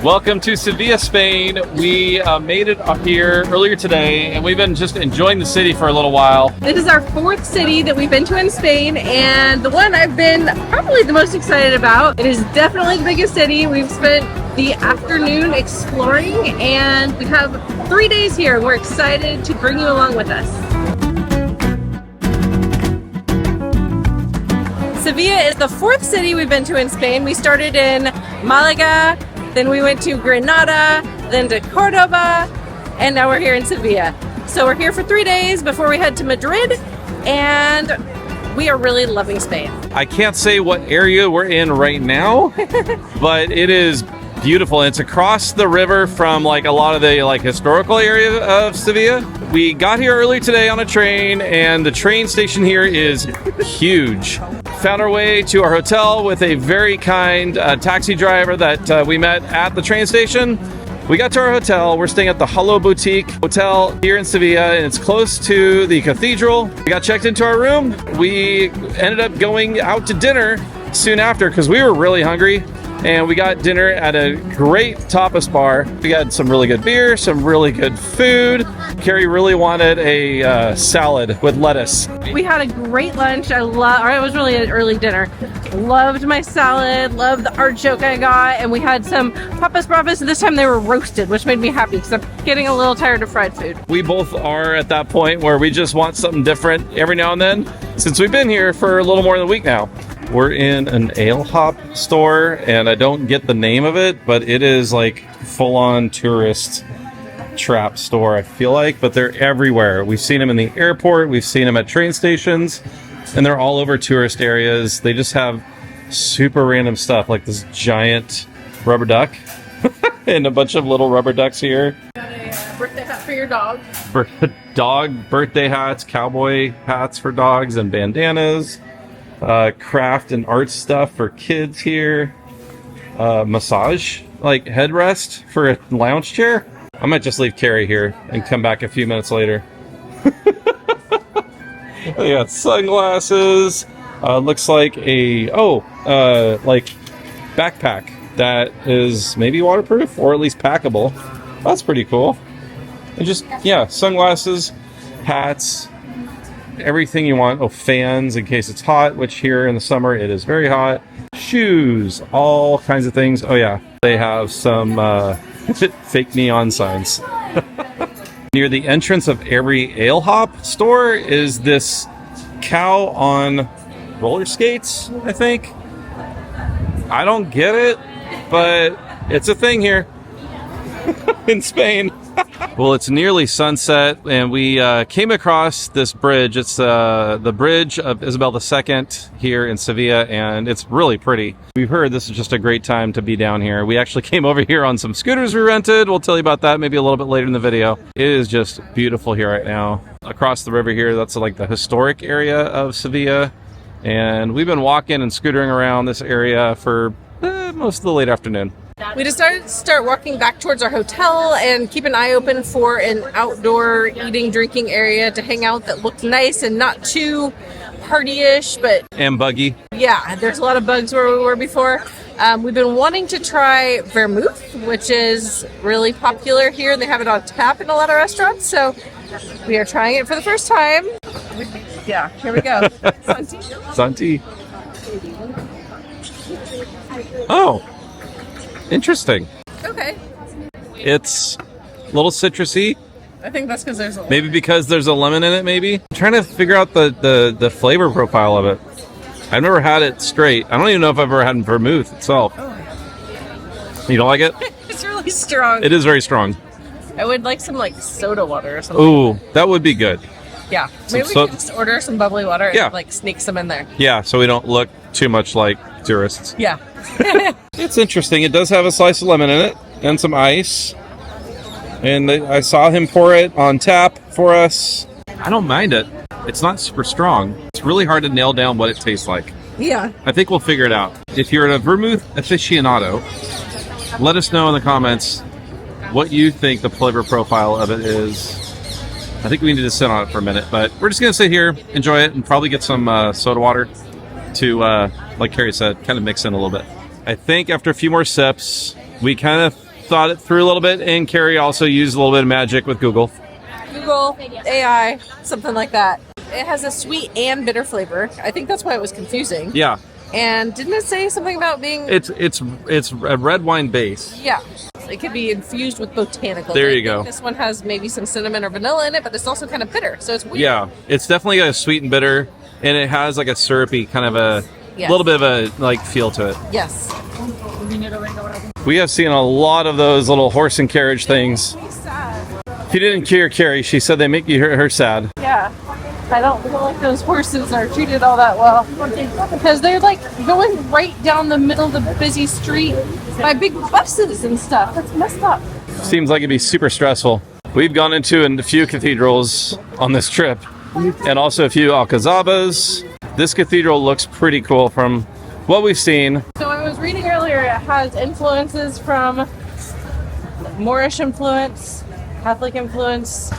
Welcome to Sevilla, Spain. We made it up here earlier today, and we've been just enjoying the city for a little while. This is our fourth city that we've been to in Spain, and the one I've been probably the most excited about. It is definitely the biggest city. We've spent the afternoon exploring, and we have 3 days here. We're excited to bring you along with us. Sevilla is the fourth city we've been to in Spain. We started in Malaga, then we went to Granada, then to Cordoba, and now we're here in Sevilla. So we're here for 3 days before we head to Madrid, and we are really loving Spain. I can't say what area we're in right now, but it is beautiful. It's across the river from like a lot of the historical area of Sevilla. We got here early today on a train, and the train station here is huge. Found our way to our hotel with a very kind taxi driver that we met at the train station. We got to our hotel. We're staying at the Hello Boutique Hotel here in Sevilla, and it's close to the cathedral. We got checked into our room. We ended up going out to dinner soon after because we were really hungry, and we got dinner at a great tapas bar. We had some really good beer, some really good food. Carrie really wanted a salad with lettuce. We had a great lunch. It was really an early dinner. Loved my salad, loved the artichoke I got, and we had some papas bravas. This time they were roasted, which made me happy because I'm getting a little tired of fried food. We both are at that point where we just want something different every now and then, since we've been here for a little more than a week now. We're in an ale hop store, and I don't get the name of it, but it is like full-on tourist trap store, I feel like, but they're everywhere. We've seen them in the airport, we've seen them at train stations, and they're all over tourist areas. They just have super random stuff, like this giant rubber duck and a bunch of little rubber ducks here. Got a birthday hat for your dog. For dog birthday hats, cowboy hats for dogs, and bandanas. Craft and art stuff for kids here. Massage, like headrest for a lounge chair. I might just leave Carrie here and come back a few minutes later. They got sunglasses. Looks like a backpack that is maybe waterproof or at least packable. That's pretty cool. And just sunglasses, hats, everything you want. Oh, fans in case it's hot, which here in the summer it is very hot. Shoes, all kinds of things. Oh yeah, they have some fake neon signs. Near the entrance of every ale hop store is this cow on roller skates, I think. I don't get it, but it's a thing here in Spain. Well, it's nearly sunset, and we came across this bridge. It's the bridge of Isabel II here in Sevilla, and it's really pretty. We've heard this is just a great time to be down here. We actually came over here on some scooters we rented. We'll tell you about that maybe a little bit later in the video. It is just beautiful here right now. Across the river here, that's like the historic area of Sevilla, and we've been walking and scootering around this area for most of the late afternoon. We decided to start walking back towards our hotel and keep an eye open for an outdoor eating, drinking area to hang out that looked nice and not too party-ish, but... And buggy. Yeah, there's a lot of bugs where we were before. We've been wanting to try Vermouth, which is really popular here. They have it on tap in a lot of restaurants, so we are trying it for the first time. Yeah, here we go. Santi. Oh. Interesting. Okay. It's a little citrusy. I think that's because there's a lemon. Maybe because there's a lemon in it, maybe? I'm trying to figure out the flavor profile of it. I've never had it straight. I don't even know if I've ever had vermouth itself. Oh. You don't like it? It's really strong. It is very strong. I would like some soda water or something. Ooh, that would be good. Yeah. Maybe we can just order some bubbly water and sneak some in there. Yeah, so we don't look too much like tourists. Yeah. It's interesting. It does have a slice of lemon in it and some ice. And I saw him pour it on tap for us. I don't mind it. It's not super strong. It's really hard to nail down what it tastes like. Yeah. I think we'll figure it out. If you're a vermouth aficionado, let us know in the comments what you think the flavor profile of it is. I think we need to sit on it for a minute, but we're just going to sit here, enjoy it, and probably get some soda water to, like Carrie said, kind of mix in a little bit. I think after a few more sips, we kind of thought it through a little bit, and Carrie also used a little bit of magic with Google. Google, AI, something like that. It has a sweet and bitter flavor. I think that's why it was confusing. Yeah. And didn't it say something about being... It's a red wine base. Yeah. It could be infused with botanicals. There you go. This one has maybe some cinnamon or vanilla in it, but it's also kind of bitter, so it's weird. Yeah, it's definitely got a sweet and bitter, and it has like a syrupy kind of a little bit of a like feel to it. Yes. We have seen a lot of those little horse and carriage things. If you didn't hear Carrie, she said they make you her sad. Yeah. I don't feel like those horses are treated all that well. Because they're like going right down the middle of the busy street by big buses and stuff. That's messed up. Seems like it'd be super stressful. We've gone into a few cathedrals on this trip, and also a few alcazabas. This cathedral looks pretty cool from what we've seen. So I was reading earlier, it has influences from Moorish influence, Catholic influence,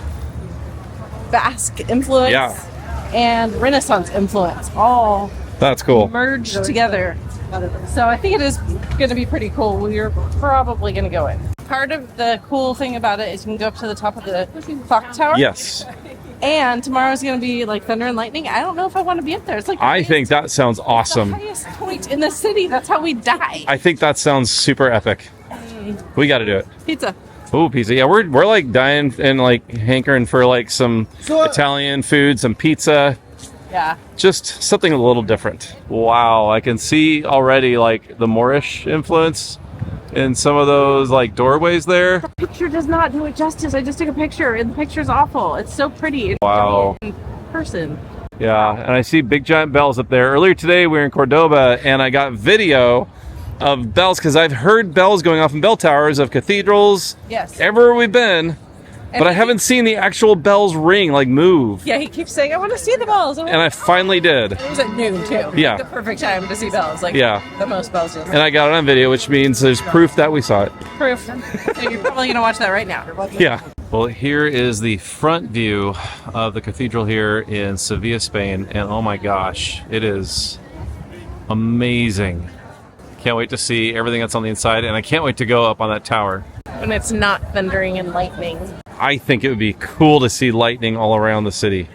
Basque influence, and Renaissance influence, all that's cool merged together. So I think it is going to be pretty cool. We're probably going to go in. Part of the cool thing about it is you can go up to the top of the clock tower. Yes. And tomorrow's going to be like thunder and lightning. I don't know if I want to be up there. It's like I think that sounds awesome. The highest point in the city. That's how we die. I think that sounds super epic. We got to do it. Pizza. Oh, pizza. Yeah, we're like dying and like hankering for like some Italian food, some pizza. Yeah. Just something a little different. Wow, I can see already like the Moorish influence in some of those like doorways there. The picture does not do it justice. I just took a picture and the picture's awful. It's so pretty. Wow. In person. Yeah, and I see big giant bells up there. Earlier today we were in Cordoba and I got video of bells because I've heard bells going off in bell towers of cathedrals. Yes. Everywhere we've been. But I haven't seen the actual bells ring, like move. Yeah, he keeps saying, I want to see the bells. And I finally did. It was at noon, too. Yeah. Like the perfect time to see bells. Like, the most bells. And I got it on video, which means there's proof that we saw it. Proof. So you're probably going to watch that right now. Yeah. Well, here is the front view of the cathedral here in Sevilla, Spain. And oh my gosh, it is amazing. Can't wait to see everything that's on the inside. And I can't wait to go up on that tower. When it's not thundering and lightning. I think it would be cool to see lightning all around the city.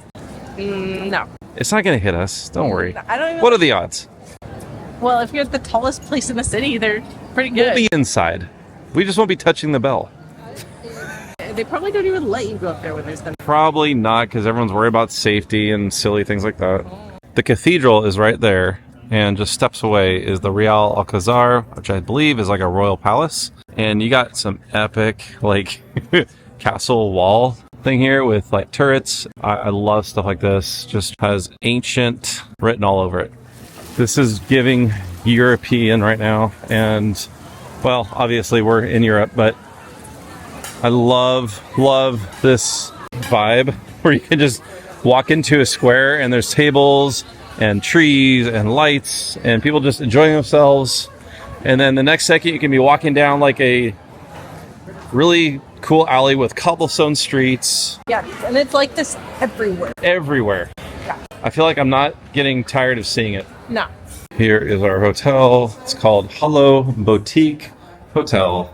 No. It's not going to hit us. Don't worry. I don't even... What are the odds? Well, if you're at the tallest place in the city, they're pretty good. We'll be inside. We just won't be touching the bell. They probably don't even let you go up there when there's thunder. Probably not, because everyone's worried about safety and silly things like that. The cathedral is right there, and just steps away is the Real Alcazar, which I believe is like a royal palace. And you got some epic, like, castle wall thing here with, like, turrets. I love stuff like this. Just has ancient written all over it. This is giving European right now. And, well, obviously we're in Europe, but I love this vibe where you can just walk into a square and there's tables and trees and lights and people just enjoying themselves. And then the next second you can be walking down like a really cool alley with cobblestone streets. Yeah, and it's like this everywhere. Everywhere. Yeah. I feel like I'm not getting tired of seeing it. No. Here is our hotel. It's called Hello Boutique Hotel.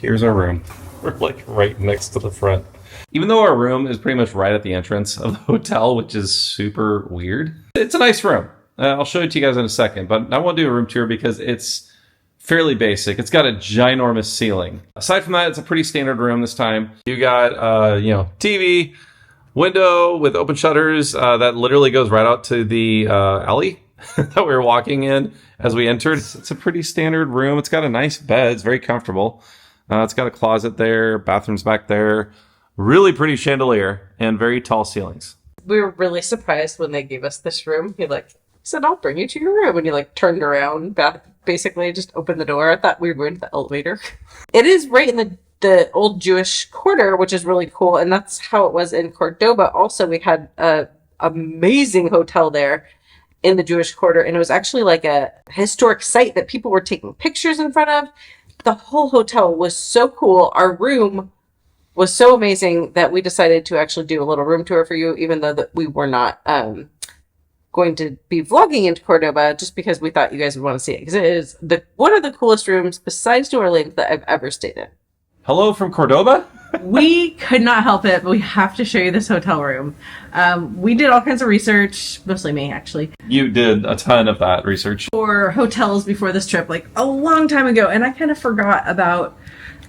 Here's our room. We're like right next to the front. Even though our room is pretty much right at the entrance of the hotel, which is super weird. It's a nice room. I'll show it to you guys in a second, but I want to do a room tour because it's fairly basic. It's got a ginormous ceiling. Aside from that, it's a pretty standard room this time. You got, TV, window with open shutters that literally goes right out to the alley that we were walking in as we entered. It's a pretty standard room. It's got a nice bed. It's very comfortable. It's got a closet there, bathrooms back there. Really pretty chandelier and very tall ceilings. We were really surprised when they gave us this room. He said, I'll bring you to your room. And he turned around, basically just opened the door. I thought we were in the elevator. It is right in the old Jewish quarter, which is really cool. And that's how it was in Cordoba. Also, we had an amazing hotel there in the Jewish quarter. And it was actually like a historic site that people were taking pictures in front of. The whole hotel was so cool. Our room was so amazing that we decided to actually do a little room tour for you, even though that we were not going to be vlogging into Cordoba, just because we thought you guys would want to see it, because it is one of the coolest rooms besides New Orleans that I've ever stayed in. Hello from Cordoba? We could not help it, but we have to show you this hotel room. We did all kinds of research, mostly me actually, You did a ton of that research. for hotels before this trip, like a long time ago, and I kind of forgot about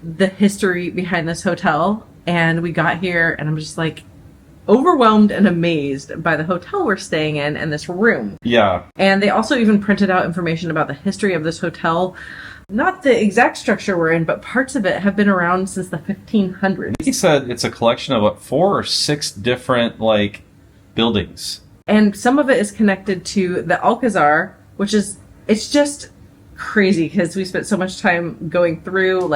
the history behind this hotel. And we got here, and I'm just like overwhelmed and amazed by the hotel we're staying in and this room. Yeah. And they also even printed out information about the history of this hotel. Not the exact structure we're in, but parts of it have been around since the 1500s. He said it's a collection of, 4 or 6 different, buildings. And some of it is connected to the Alcazar, which is, it's just crazy because we spent so much time going through,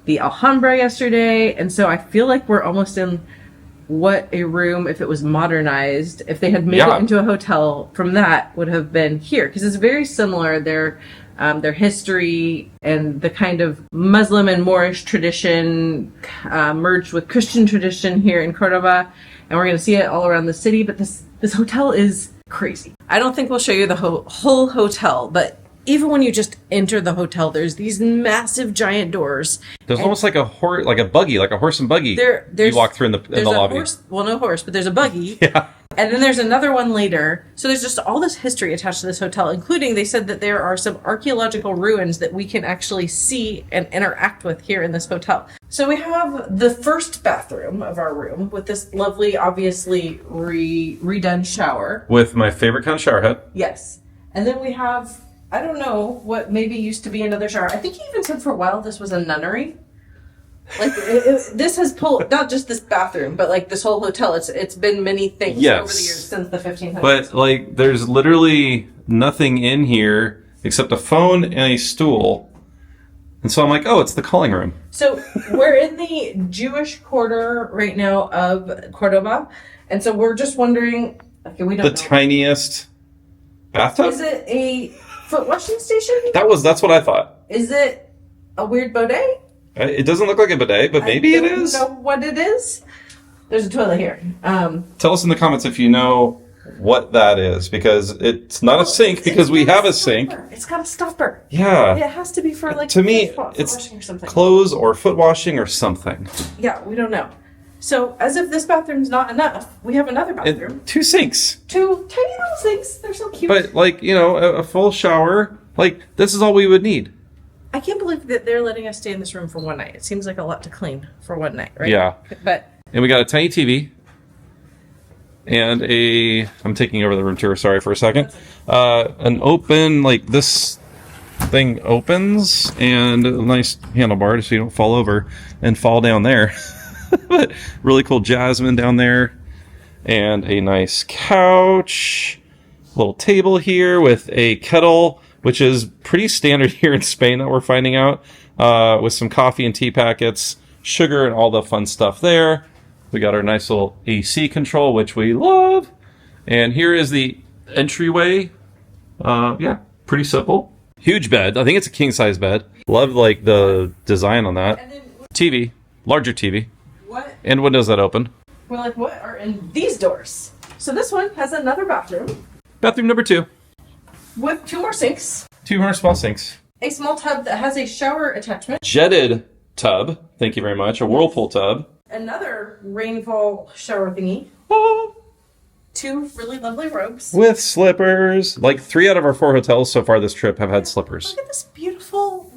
the Alhambra yesterday. And so I feel like we're almost in what a room, if it was modernized, if they had made it into a hotel from that, would have been here. Because it's very similar. Their history and the kind of Muslim and Moorish tradition merged with Christian tradition here in Cordoba. And we're going to see it all around the city. But this hotel is crazy. I don't think we'll show you the whole hotel, but even when you just enter the hotel, there's these massive giant doors. There's almost like a buggy, like a horse and buggy. You walk through in the lobby. No horse, but there's a buggy. Yeah. And then there's another one later. So there's just all this history attached to this hotel, including they said that there are some archaeological ruins that we can actually see and interact with here in this hotel. So we have the first bathroom of our room with this lovely, obviously redone shower. With my favorite kind of shower head. Yes. And then we have, I don't know what maybe used to be another shower. I think he even said for a while this was a nunnery. This has pulled, not just this bathroom, but this whole hotel. It's been many things over the years since the 1500s. But there's literally nothing in here except a phone and a stool. And so I'm like, oh, it's the calling room. So we're in the Jewish quarter right now of Cordoba. And so we're just wondering, okay, we don't know. The tiniest bathtub? Is it a foot washing station? That's what I thought. Is it a weird bidet? It doesn't look like a bidet, but maybe it is. I don't know what it is. There's a toilet here. Tell us in the comments if you know what that is, because it's not a sink, because we have a sink. It's got a stopper. Yeah. It has to be for to me, foot it's washing or something. clothes or foot washing or something. Yeah, we don't know. So as if this bathroom's not enough, we have another bathroom. 2 sinks. 2 tiny little sinks. They're so cute. But a full shower, this is all we would need. I can't believe that they're letting us stay in this room for one night. It seems like a lot to clean for one night, right? Yeah. And we got a tiny TV and I'm taking over the room tour, sorry for a second. An open, this thing opens, and a nice handlebar so you don't fall over and fall down there. But really cool jasmine down there, and a nice couch, little table here with a kettle, which is pretty standard here in Spain that we're finding out, with some coffee and tea packets, sugar, and all the fun stuff there. We got our nice little AC control, which we love. And here is the entryway. Pretty simple. Huge bed. I think it's a king-size bed. Love, the design on that. then, TV. Larger TV. what? And windows that open. We're like, what are in these doors? So this one has another bathroom Bathroom number 2. with 2 more sinks, 2 more small sinks. a small tub that has a shower attachment, Jetted tub. Thank you very much. A whirlpool tub. another rainfall shower thingy, 2 really lovely robes. With slippers. 3 out of our 4 hotels so far this trip have had slippers. Look at this beautiful,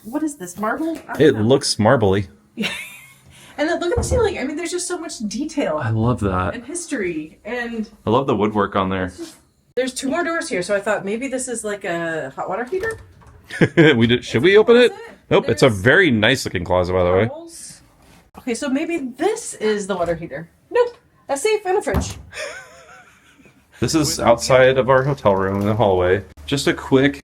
what is this, marble? It looks marbly. And then look at the ceiling. I mean, there's just so much detail I love that. and history. And I love the woodwork on there. there's 2 more doors here, so I thought maybe this is like a hot water heater. Should we open it? Closet. Nope, it's a very nice looking closet, by the way. Towels. Okay, so maybe this is the water heater. Nope, a safe and a fridge. This is outside of our hotel room in the hallway. Just a quick,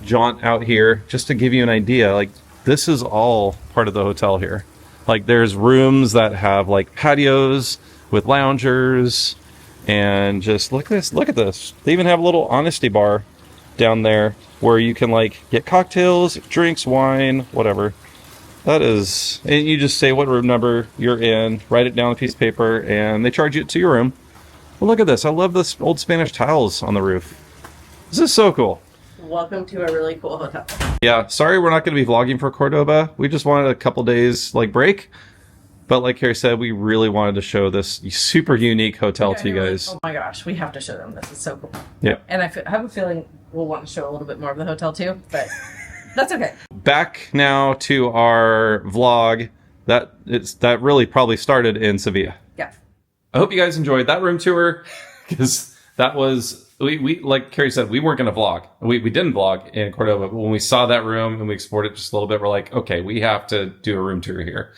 jaunt out here, just to give you an idea. This is all part of the hotel here. There's rooms that have patios with loungers, and just look at this. They even have a little honesty bar down there where you can get cocktails, drinks, wine, whatever. That is, and you just say what room number you're in, write it down on a piece of paper, and they charge you to your room. Well, look at this. I love this old Spanish tiles on the roof. This is so cool. welcome to a really cool hotel. Yeah, sorry we're not going to be vlogging for Cordoba. We just wanted a couple days like break. But like Carrie said, we really wanted to show this super unique hotel to you guys. Like, oh my gosh, we have to show them. This is so cool. Yeah. And I have a feeling we'll want to show a little bit more of the hotel too, but that's okay. Back now to our vlog. That really probably started in Sevilla. Yeah. I hope you guys enjoyed that room tour, because that was, we like Carrie said, we weren't going to vlog. We didn't vlog in Cordoba, but when we saw that room and we explored it just a little bit, we're like, okay, we have to do a room tour here.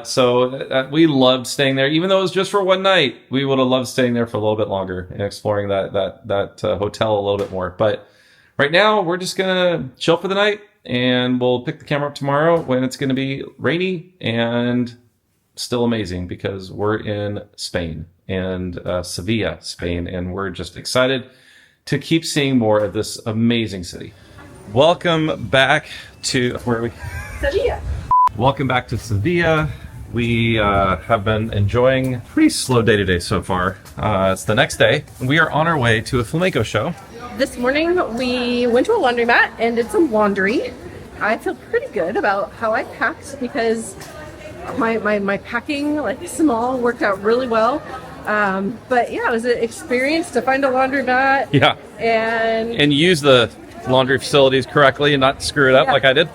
So we loved staying there, even though it was just for one night. We would have loved staying there for a little bit longer and exploring that hotel a little bit more. But right now we're just gonna chill for the night, and we'll pick the camera up tomorrow when it's gonna be rainy and still amazing, because we're in Spain and Sevilla, Spain, and we're just excited to keep seeing more of this amazing city. Welcome back to where are we? Sevilla. Welcome back to Sevilla. We have been enjoying a pretty slow day today so far. It's the next day. We are on our way to a flamenco show. This morning we went to a laundromat and did some laundry. I feel pretty good about how I packed, because my packing, like small, worked out really well. But yeah, it was an experience to find a laundromat. Yeah. And use the laundry facilities correctly and not screw it up like I did.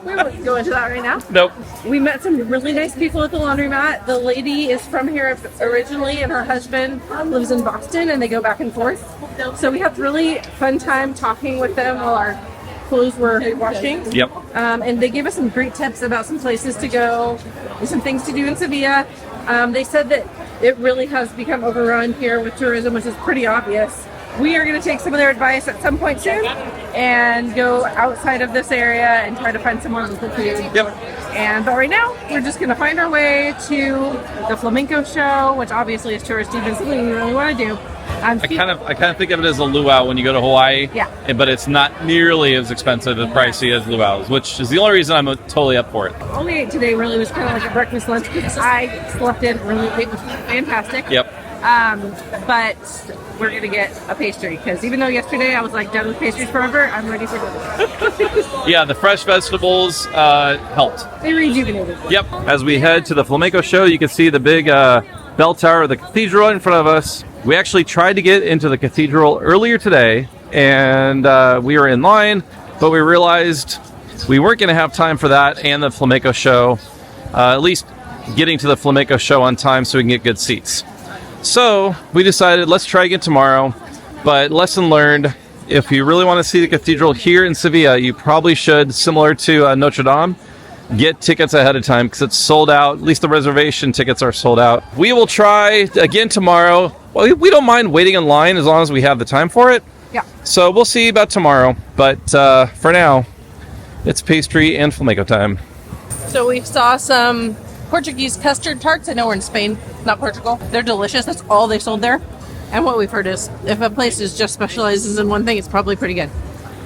We won't go into that right now. Nope. We met some really nice people at the laundromat. The lady is from here originally, and her husband lives in Boston, and they go back and forth. So we had really fun time talking with them while our clothes were washing. Yep. And they gave us some great tips about some places to go and some things to do in Sevilla. They said that it really has become overrun here with tourism, which is pretty obvious. We are going to take some of their advice at some point soon and go outside of this area and try to find some more local food. Yep. But right now, we're just going to find our way to the flamenco show, which obviously is touristy, but something we really want to do. I kind of think of it as a luau when you go to Hawaii. Yeah. But it's not nearly as expensive and pricey as luau's, which is the only reason I'm totally up for it. All we ate today really was kind of like a breakfast lunch, because I slept in really late, which was fantastic. Yep. But we're going to get a pastry, because even though yesterday I was like done with pastries forever, I'm ready for dinner. Yeah, the fresh vegetables helped. They rejuvenated. Yep. As we head to the flamenco show, you can see the big bell tower of the cathedral in front of us. We actually tried to get into the cathedral earlier today, and we were in line, but we realized we weren't going to have time for that and the flamenco show, at least getting to the flamenco show on time so we can get good seats. So we decided, let's try again tomorrow. But lesson learned, if you really want to see the cathedral here in Sevilla, you probably should, similar to Notre Dame, get tickets ahead of time, because it's sold out. At least the reservation tickets are sold out. We will try again tomorrow. Well, we don't mind waiting in line as long as we have the time for it. Yeah. So we'll see about tomorrow. But for now, it's pastry and flamenco time. So we saw some Portuguese custard tarts. I know we're in Spain, not Portugal. They're delicious. That's all they sold there. And what we've heard is, if a place is just specializes in one thing, it's probably pretty good.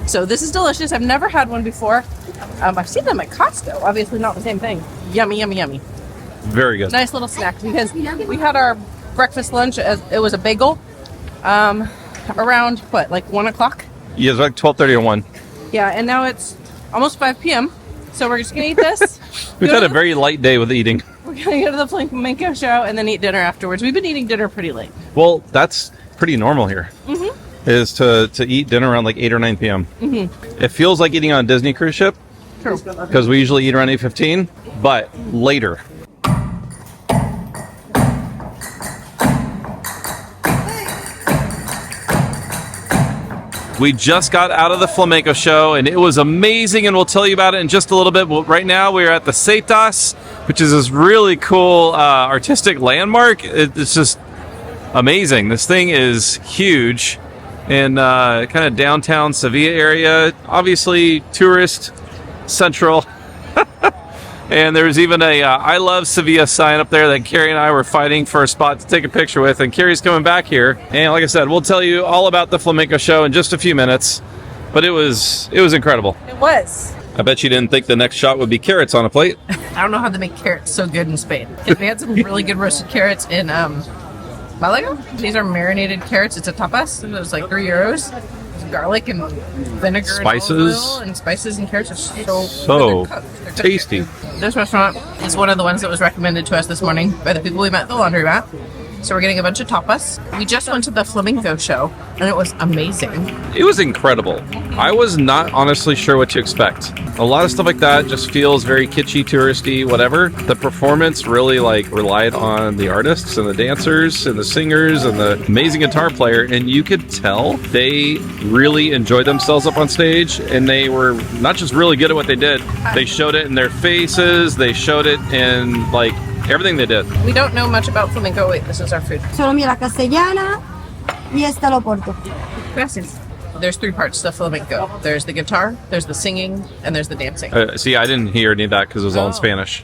So this is delicious. I've never had one before. I've seen them at Costco. Obviously not the same thing. Yummy, yummy, yummy. Very good. Nice little snack, because we had our breakfast lunch as it was a bagel around what, like 1 o'clock? Yeah, it's like 12:30 or 1. Yeah, and now it's almost 5 p.m. So we're just gonna eat this. We've had a very light day with eating. We're gonna go to the flamenco show and then eat dinner afterwards. We've been eating dinner pretty late. Well, that's pretty normal here. Is to eat dinner around like 8 or 9 p.m. It feels like eating on a Disney cruise ship. True. Because we usually eat around 8:15, but later. We just got out of the flamenco show, and it was amazing, and we'll tell you about it in just a little bit. But right now, we're at the Setas, which is this really cool artistic landmark. It's just amazing. This thing is huge in kind of downtown Sevilla area. Obviously, tourist central. And there's even a I love Sevilla sign up there that Carrie and I were fighting for a spot to take a picture with, and Carrie's coming back here. And like I said, we'll tell you all about the flamenco show in just a few minutes. But it was incredible. It was. I bet you didn't think the next shot would be carrots on a plate. I don't know how they make carrots so good in Spain. They had some really good roasted carrots in Malaga. These are marinated carrots. It's a tapas. It was like €3. garlic and vinegar Spices. and olive oil and spices and carrots. It's So they're cooked. tasty. This restaurant is one of the ones that was recommended to us this morning by the people we met at the laundromat. So we're getting a bunch of tapas. We just went to the Flamenco show, and it was amazing. It was incredible. I was not honestly sure what to expect. A lot of stuff like that just feels very kitschy, touristy, whatever. The performance really like relied on the artists and the dancers and the singers and the amazing guitar player, and you could tell they really enjoyed themselves up on stage, and they were not just really good at what they did. They showed it in their faces. They showed it in like everything they did. We don't know much about flamenco. Wait, this is our food. Solo mira castellana y esta lo porto. Gracias. There's 3 parts to flamenco. There's the guitar, there's the singing, and there's the dancing. See, I didn't hear any of that because it was all in Spanish.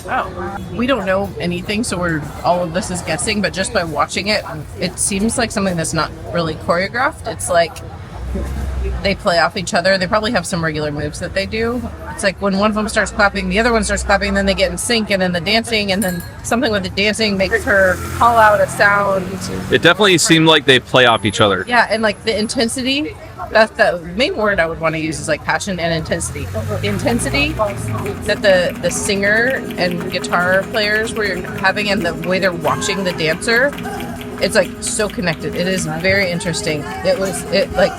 Oh. We don't know anything, so all of this is guessing, but just by watching it, it seems like something that's not really choreographed. It's like they play off each other. They probably have some regular moves that they do. It's like when one of them starts clapping, the other one starts clapping, and then they get in sync, and then the dancing, and then something with the dancing makes her call out a sound. It definitely seemed like they play off each other. Yeah, and like the intensity, that's the main word I would want to use is like passion and intensity. The intensity that the singer and guitar players were having and the way they're watching the dancer, it's like so connected. It is very interesting. It like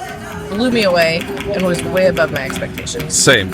blew me away and was way above my expectations. Same.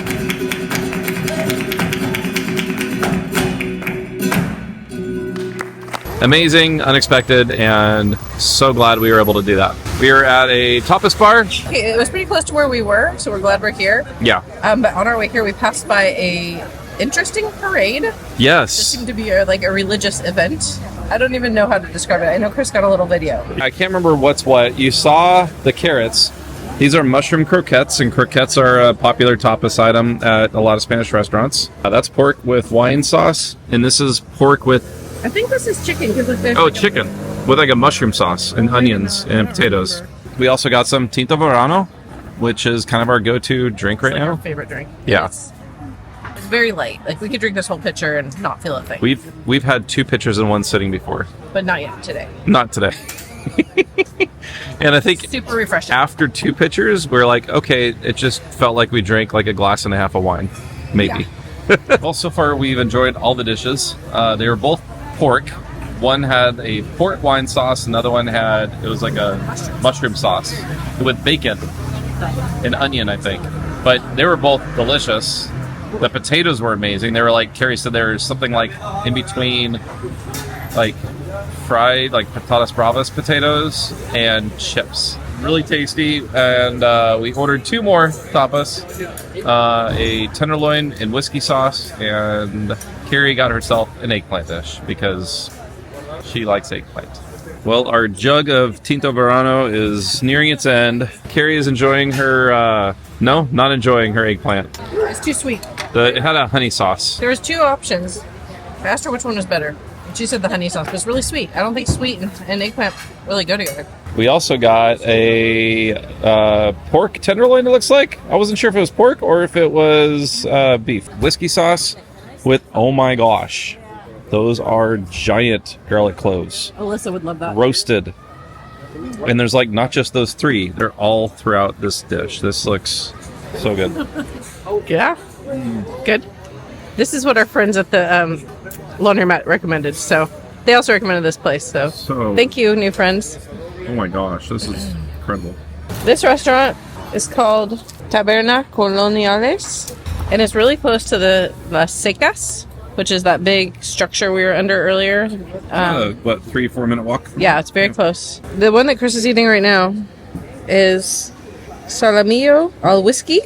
Amazing, unexpected, and so glad we were able to do that. We were at a tapas bar. Okay, it was pretty close to where we were, so we're glad we're here. Yeah. But on our way here, we passed by a interesting parade. It Yes. seemed to be a religious event. I don't even know how to describe it. I know Chris got a little video. I can't remember what's what. You saw the carrots. These are mushroom croquettes, and croquettes are a popular tapas item at a lot of Spanish restaurants. That's pork with wine sauce, and this is pork with I think this is chicken because chicken with like a mushroom sauce and onions and potatoes. We also got some tinto verano, which is kind of our go-to drink right now. Our favorite drink. Yeah. It's very light. Like we could drink this whole pitcher and not feel a thing. We've had 2 pitchers in one sitting before. But not yet today. Not today. And I think Super refreshing. after 2 pitchers, we're like, okay, it just felt like we drank like a glass and a half of wine, maybe. Well, so far we've enjoyed all the dishes. They were both pork. One had a pork wine sauce, another one it was like a mushroom sauce with bacon and onion, I think. But they were both delicious. The potatoes were amazing. They were like, Carrie said, there was something like in between like fried like patatas bravas potatoes and chips. Really tasty. And we ordered 2 more tapas, a tenderloin and whiskey sauce, and Carrie got herself an eggplant dish because she likes eggplant. Well, our jug of Tinto Verano is nearing its end. Carrie is enjoying her, no, not enjoying her eggplant. It's too sweet. It had a honey sauce. There was 2 options. I asked her which one was better. She said the honey sauce, but it's really sweet. I don't think sweet and eggplant really go together. We also got a pork tenderloin, it looks like. I wasn't sure if it was pork or if it was beef. Whiskey sauce with, oh my gosh, those are giant garlic cloves. Alyssa would love that. Roasted. And there's like not just those 3, they're all throughout this dish. This looks so good. Yeah. Good. This is what our friends at the laundromat recommended. So they also recommended this place. So thank you, new friends. Oh my gosh, this is incredible. This restaurant is called Taberna Coloniales, and it's really close to the Las Secas, which is that big structure we were under earlier. 3-4 minute walk? Yeah, it's very close. The one that Chris is eating right now is salamillo al whiskey.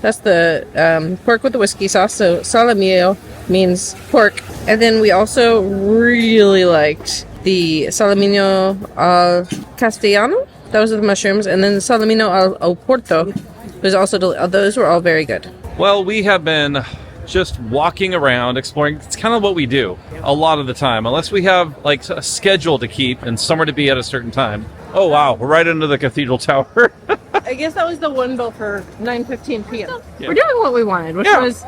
That's the pork with the whiskey sauce. So salamillo means pork. And then we also really liked the salamillo al castellano. Those are the mushrooms. And then the salamillo al porto was also those were all very good. Well, we have been just walking around, exploring. It's kind of what we do a lot of the time, unless we have like a schedule to keep and somewhere to be at a certain time. Oh wow, we're right into the cathedral tower. I guess that was the one built for 9:15 p.m. Yeah. We're doing what we wanted, which was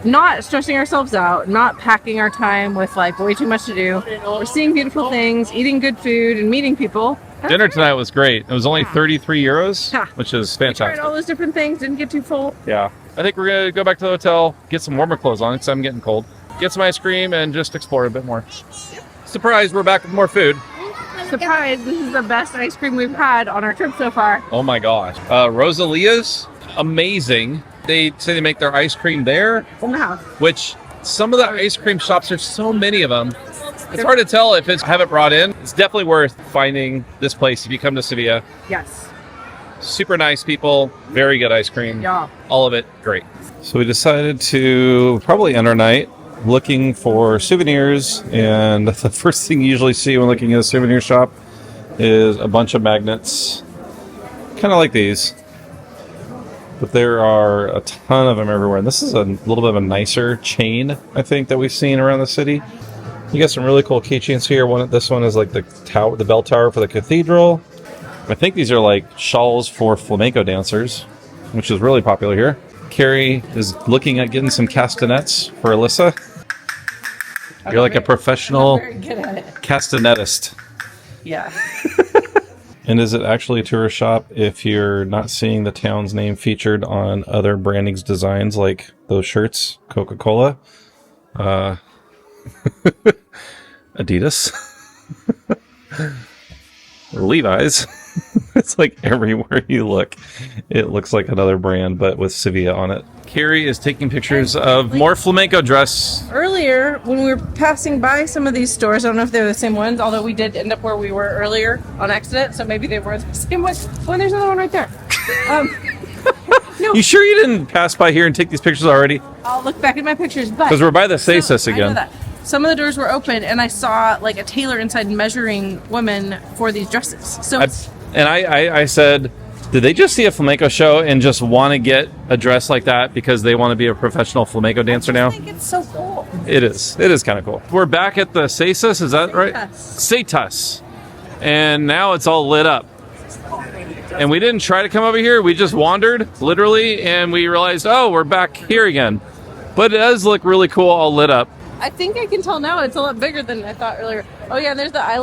not stressing ourselves out, not packing our time with like way too much to do. We're seeing beautiful things, eating good food, and meeting people. Dinner tonight was great. It was only Yeah. 33 euros, Yeah. which is We tried fantastic. all those different things, didn't get too full. Yeah. I think we're going to go back to the hotel, get some warmer clothes on because I'm getting cold, get some ice cream, and just explore a bit more. Surprise, we're back with more food. Surprise, this is the best ice cream we've had on our trip so far. Oh my gosh. Rosalia's, amazing. They say they make their ice cream there, In the house. which some of the ice cream shops, there's so many of them. It's hard to tell if it's have it brought in. It's definitely worth finding this place if you come to Sevilla. Yes. Super nice people, very good ice cream. Yeah. All of it great. So we decided to probably end our night looking for souvenirs, and the first thing you usually see when looking at a souvenir shop is a bunch of magnets, kind of like these. But there are a ton of them everywhere. And this is a little bit of a nicer chain, I think, that we've seen around the city. You got some really cool keychains here. This one is like the tower, the bell tower for the cathedral. I think these are like shawls for flamenco dancers, which is really popular here. Carrie is looking at getting some castanets for Alyssa. You're like a professional Very good at it. castanetist. Yeah. And is it actually a tourist shop if you're not seeing the town's name featured on other branding's designs like those shirts, Coca-Cola, Adidas, Levi's? It's like everywhere you look, it looks like another brand, but with Sevilla on it. Carrie is taking pictures of more flamenco dress. Earlier, when we were passing by some of these stores, I don't know if they're the same ones, although we did end up where we were earlier on accident, so maybe they were the same ones. Oh, and there's another one right there. No, You sure you didn't pass by here and take these pictures already? I'll look back at my pictures, but... Because we're by the Setas I know again. that. Some of the doors were open, and I saw like a tailor inside measuring women for these dresses. So I said, did they just see a flamenco show and just want to get a dress like that because they want to be a professional flamenco dancer now? I think it's so cool. It is. It is kind of cool. We're back at the Setas, is that right? Setas. Setas. And now it's all lit up. And we didn't try to come over here. We just wandered, literally, and we realized, oh, we're back here again. But it does look really cool, all lit up. I think I can tell now it's a lot bigger than I thought earlier. Oh yeah, and there's the I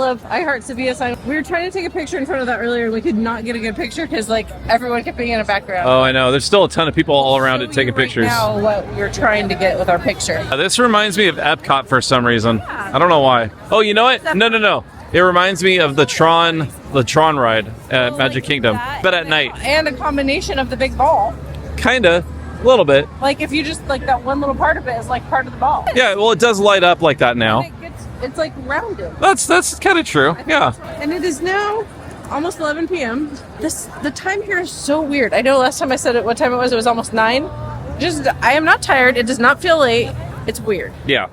Heart Sevilla sign. We were trying to take a picture in front of that earlier, and we could not get a good picture because like everyone kept being in a background. Oh, I know. There's still a ton of people all around it taking pictures. Now what we were trying to get with our picture. This reminds me of Epcot for some reason. I don't know why. Oh, you know what? No. It reminds me of the Tron ride at Magic Kingdom, but at night. And a combination of the big ball. Kinda, a little bit. Like if you just like that one little part of it is like part of the ball. Yeah, well, it does light up like that now. It's like rounded. That's kind of true. Yeah. And it is now almost 11 p.m. The time here is so weird. I know last time I said it, what time it was almost 9. I am not tired. It does not feel late. It's weird. Yeah.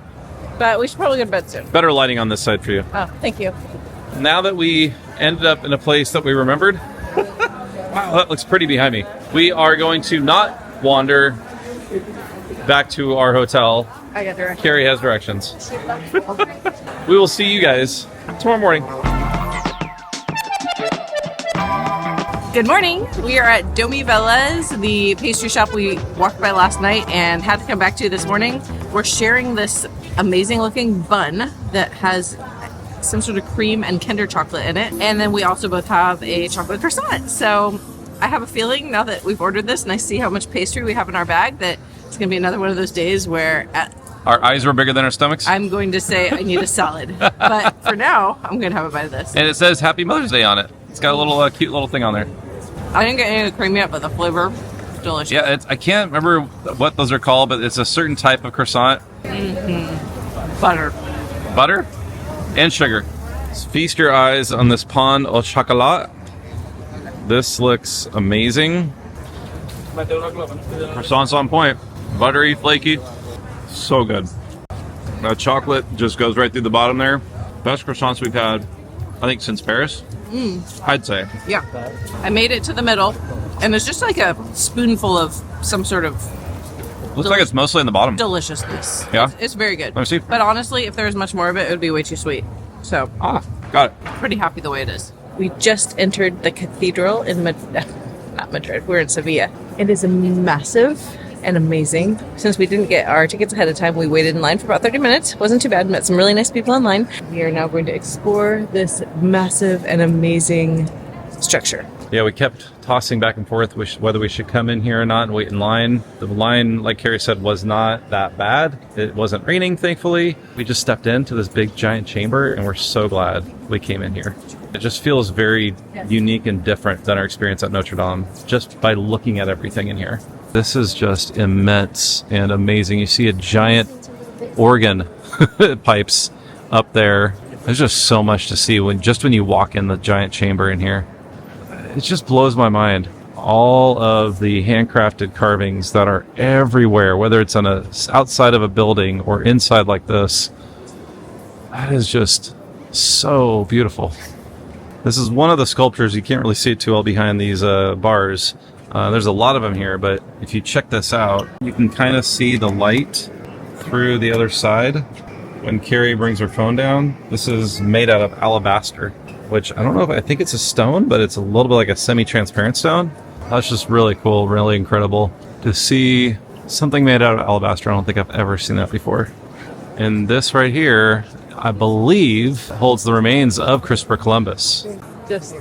But we should probably go to bed soon. Better lighting on this side for you. Oh, thank you. Now that we ended up in a place that we remembered, wow, that looks pretty behind me. We are going to not wander back to our hotel. I got directions. Carrie has directions. We will see you guys tomorrow morning. Good morning. We are at Domi Vella's, the pastry shop we walked by last night and had to come back to this morning. We're sharing this amazing looking bun that has some sort of cream and Kinder chocolate in it. And then we also both have a chocolate croissant. So I have a feeling now that we've ordered this and I see how much pastry we have in our bag that it's going to be another one of those days where Our eyes were bigger than our stomachs. I'm going to say I need a salad. But for now, I'm going to have a bite of this. And it says Happy Mother's Day on it. It's got a little cute little thing on there. I didn't get any of the cream yet, but the flavor, delicious. Yeah, I can't remember what those are called, but it's a certain type of croissant. Butter. Butter and sugar. Feast your eyes on this pan au chocolat. This looks amazing. Croissants on point. Buttery, flaky. So good. That chocolate just goes right through the bottom there. Best croissants we've had, I think, since Paris. I'd say. Yeah. I made it to the middle, and it's just like a spoonful of some sort of Looks like it's mostly in the bottom. deliciousness. Yeah? It's very good. Let me see. But honestly, if there was much more of it, it would be way too sweet. So, Got it. pretty happy the way it is. We just entered the cathedral in not Madrid. We're in Sevilla. It is massive, and amazing. Since we didn't get our tickets ahead of time, we waited in line for about 30 minutes. Wasn't too bad. Met some really nice people online. We are now going to explore this massive and amazing structure. Yeah, we kept tossing back and forth whether we should come in here or not and wait in line. The line, like Carrie said, was not that bad. It wasn't raining, thankfully. We just stepped into this big giant chamber, and we're so glad we came in here. It just feels very unique and different than our experience at Notre Dame, just by looking at everything in here. This is just immense and amazing. You see a giant organ pipes up there. There's just so much to see when you walk in the giant chamber in here. It just blows my mind. All of the handcrafted carvings that are everywhere, whether it's on outside of a building or inside like this. That is just so beautiful. This is one of the sculptures. You can't really see it too well behind these bars. There's a lot of them here, but if you check this out, you can kind of see the light through the other side. When Carrie brings her phone down, this is made out of alabaster, which I don't know if I think it's a stone, but it's a little bit like a semi-transparent stone. That's just really cool, really incredible to see something made out of alabaster. I don't think I've ever seen that before. And this right here, I believe, holds the remains of Christopher Columbus. Just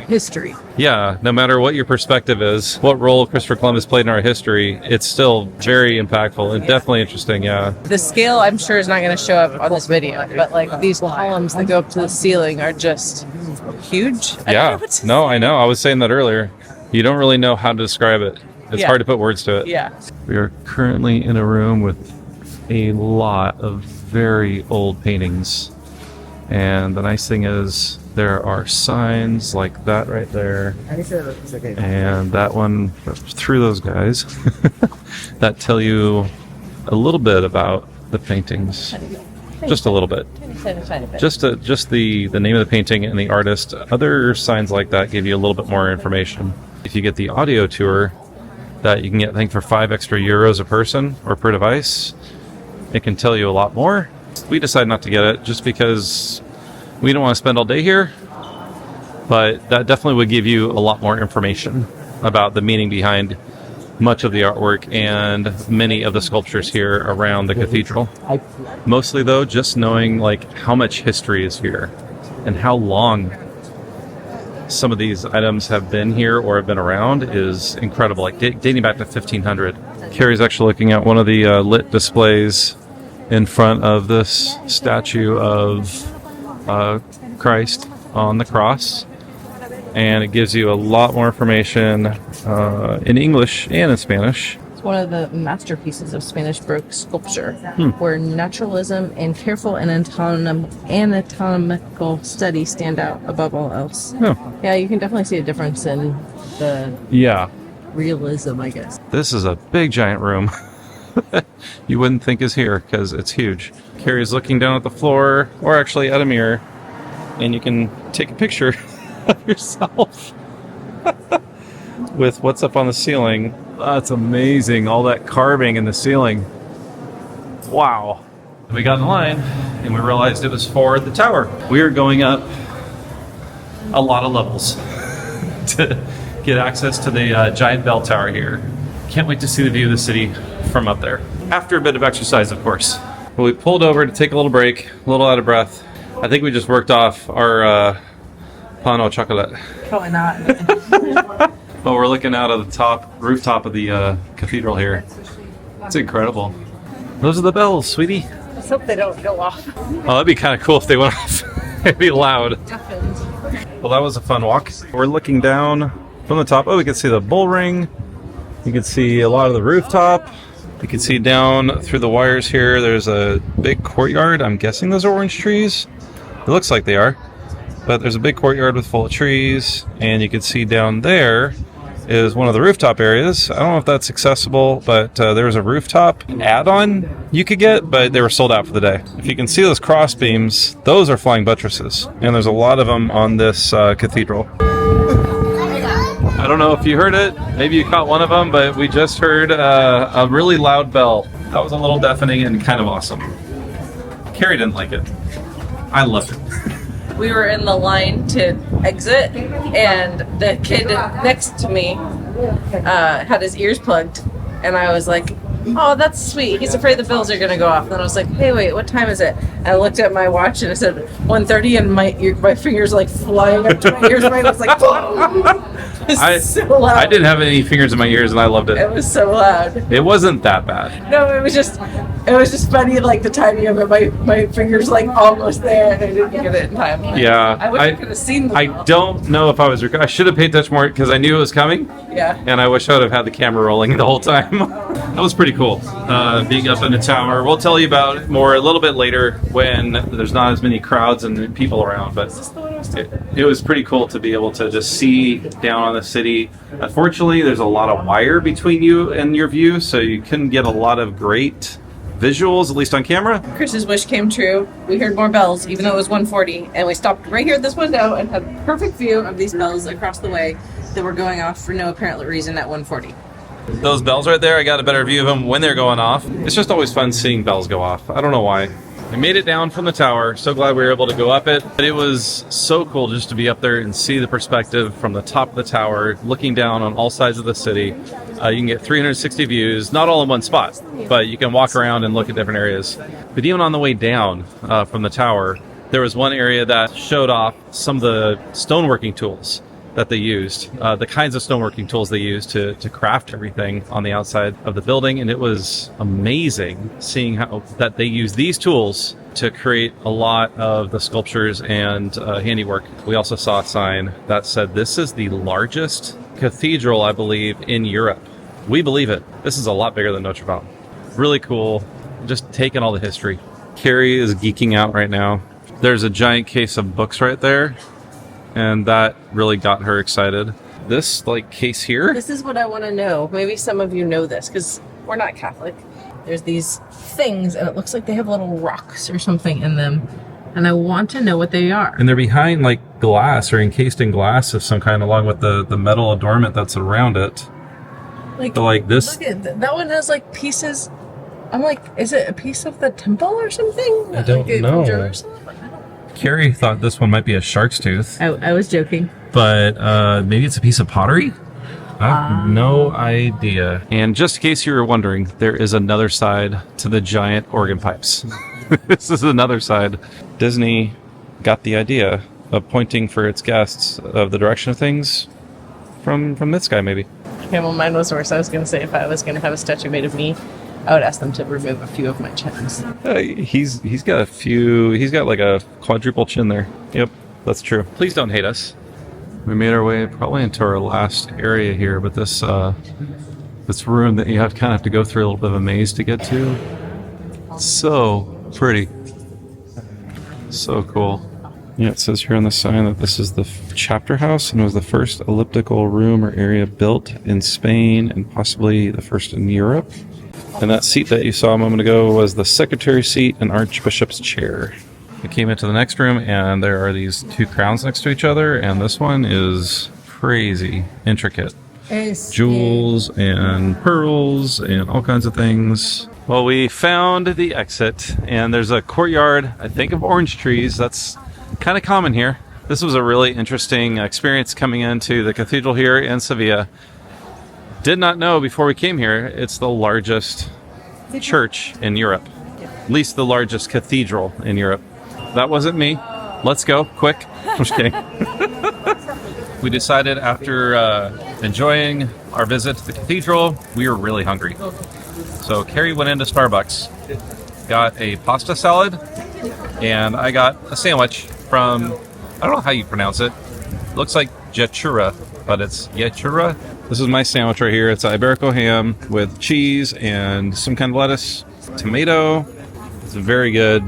history. Yeah, no matter what your perspective is, what role Christopher Columbus played in our history, it's still very impactful and definitely interesting, yeah. The scale, I'm sure, is not going to show up on this video, but like these columns that go up to the ceiling are just huge. Yeah, no, I know. I was saying that earlier. You don't really know how to describe it. It's hard to put words to it. Yeah. We are currently in a room with a lot of very old paintings. And the nice thing is there are signs like that right there. And that one through those guys that tell you a little bit about the paintings. Just a little bit. Just the name of the painting and the artist. Other signs like that give you a little bit more information. If you get the audio tour that you can get, I think, for €5 extra a person or per device, it can tell you a lot more. We decided not to get it just because we don't want to spend all day here, but that definitely would give you a lot more information about the meaning behind much of the artwork and many of the sculptures here around the cathedral. Mostly though, just knowing like how much history is here and how long some of these items have been here or have been around is incredible, like dating back to 1500. Carrie's actually looking at one of the lit displays in front of this statue of Christ on the cross, and it gives you a lot more information in English and in Spanish. It's one of the masterpieces of Spanish Baroque sculpture, where naturalism and careful and anatomical study stand out above all else. Yeah, you can definitely see a difference in the realism, I guess. This is a big giant room. You wouldn't think is here because it's huge. Carrie's looking down at the floor, or actually at a mirror, and you can take a picture of yourself with what's up on the ceiling. That's amazing, all that carving in the ceiling. Wow. We got in line and we realized it was for the tower. We are going up a lot of levels to get access to the giant bell tower here. Can't wait to see the view of the city from up there. After a bit of exercise, of course. Well, we pulled over to take a little break, a little out of breath. I think we just worked off our pan au chocolate. Probably not. But we're looking out of the rooftop of the cathedral here. It's incredible. Those are the bells, sweetie. Let's hope they don't go off. Oh, that'd be kind of cool if they went off. It'd be loud. Well, that was a fun walk. We're looking down from the top. Oh, we can see the bull ring. You can see a lot of the rooftop. You can see down through the wires here, there's a big courtyard. I'm guessing those are orange trees. It looks like they are. But there's a big courtyard full of trees. And you can see down there is one of the rooftop areas. I don't know if that's accessible, but there's a rooftop add-on you could get, but they were sold out for the day. If you can see those cross beams, those are flying buttresses. And there's a lot of them on this cathedral. I don't know if you heard it, maybe you caught one of them, but we just heard a really loud bell. That was a little deafening and kind of awesome. Carrie didn't like it. I loved it. We were in the line to exit, and the kid next to me had his ears plugged, And I was like, oh, that's sweet. He's afraid the bells are going to go off. And then I was like, hey, wait, what time is it? And I looked at my watch and it said 1:30, and my fingers like flying up to my ears. My was like, it was so loud. I didn't have any fingers in my ears, and I loved it. It was so loud. It wasn't that bad. No, it was just funny, like the timing of it. My fingers like almost there, and I didn't get it in time. Yeah, I wish I could have seen the I bell. don't know if I was. I should have paid touch more because I knew it was coming. Yeah. And I wish I would have had the camera rolling the whole time. That was pretty cool. Being up in the tower. We'll tell you about it more a little bit later when there's not as many crowds and people around. But it was pretty cool to be able to just see down on the city. Unfortunately, there's a lot of wire between you and your view, so you couldn't get a lot of great visuals, at least on camera. Chris's wish came true. We heard more bells, even though it was 1:40, and we stopped right here at this window and had a perfect view of these bells across the way that were going off for no apparent reason at 1:40. Those bells right there, I got a better view of them when they're going off. It's just always fun seeing bells go off. I don't know why. We made it down from the tower. So glad we were able to go up it. But it was so cool just to be up there and see the perspective from the top of the tower, looking down on all sides of the city. You can get 360 views, not all in one spot, but you can walk around and look at different areas. But even on the way down from the tower, there was one area that showed off some of the stoneworking tools that they used, the kinds of stoneworking tools they used to craft everything on the outside of the building. And it was amazing seeing how that they use these tools to create a lot of the sculptures and handiwork. We also saw a sign that said this is the largest cathedral, I believe, in Europe. We believe it. This is a lot bigger than Notre Dame. Really cool. Just taking all the history. Carrie is geeking out right now. There's a giant case of books right there, and that really got her excited. This like case here, This is what I want to know. Maybe some of you know this because we're not Catholic. There's these things, and it looks like they have little rocks or something in them, and I want to know what they are. and they're behind like glass or encased in glass of some kind, along with the metal adornment that's around it. Like, So like this, look at that one has like pieces. I'm like, is it a piece of the temple or something? I don't Like, know. Jerusalem? Carrie thought this one might be a shark's tooth, I was joking. but maybe it's a piece of pottery? I have no idea. And just in case you were wondering, there is another side to the giant organ pipes. This is another side. Disney got the idea of pointing for its guests of the direction of things from this guy, maybe. Okay, well, mine was worse. I was going to say if I was going to have a statue made of me, I would ask them to remove a few of my chins. He's got a few. He's got like a quadruple chin there. Yep, that's true. Please don't hate us. We made our way probably into our last area here, but this room that you kind of have to go through a little bit of a maze to get to. It's so pretty. So cool. Yeah, it says here on the sign that this is the chapter house and was the first elliptical room or area built in Spain and possibly the first in Europe. And that seat that you saw a moment ago was the secretary's seat and archbishop's chair. We came into the next room and there are these two crowns next to each other, and this one is crazy intricate. Jewels and pearls and all kinds of things. Well, we found the exit, and there's a courtyard, I think, of orange trees. That's kind of common here. This was a really interesting experience coming into the cathedral here in Sevilla. Did not know before we came here, it's the largest church in Europe. At least the largest cathedral in Europe. That wasn't me. Let's go, quick. I'm just kidding. We decided after enjoying our visit to the cathedral, we were really hungry. So Carrie went into Starbucks, got a pasta salad, and I got a sandwich from, I don't know how you pronounce it. Looks like Jetura, but it's Yetura. This is my sandwich right here. It's Iberico ham with cheese and some kind of lettuce, tomato. It's very good.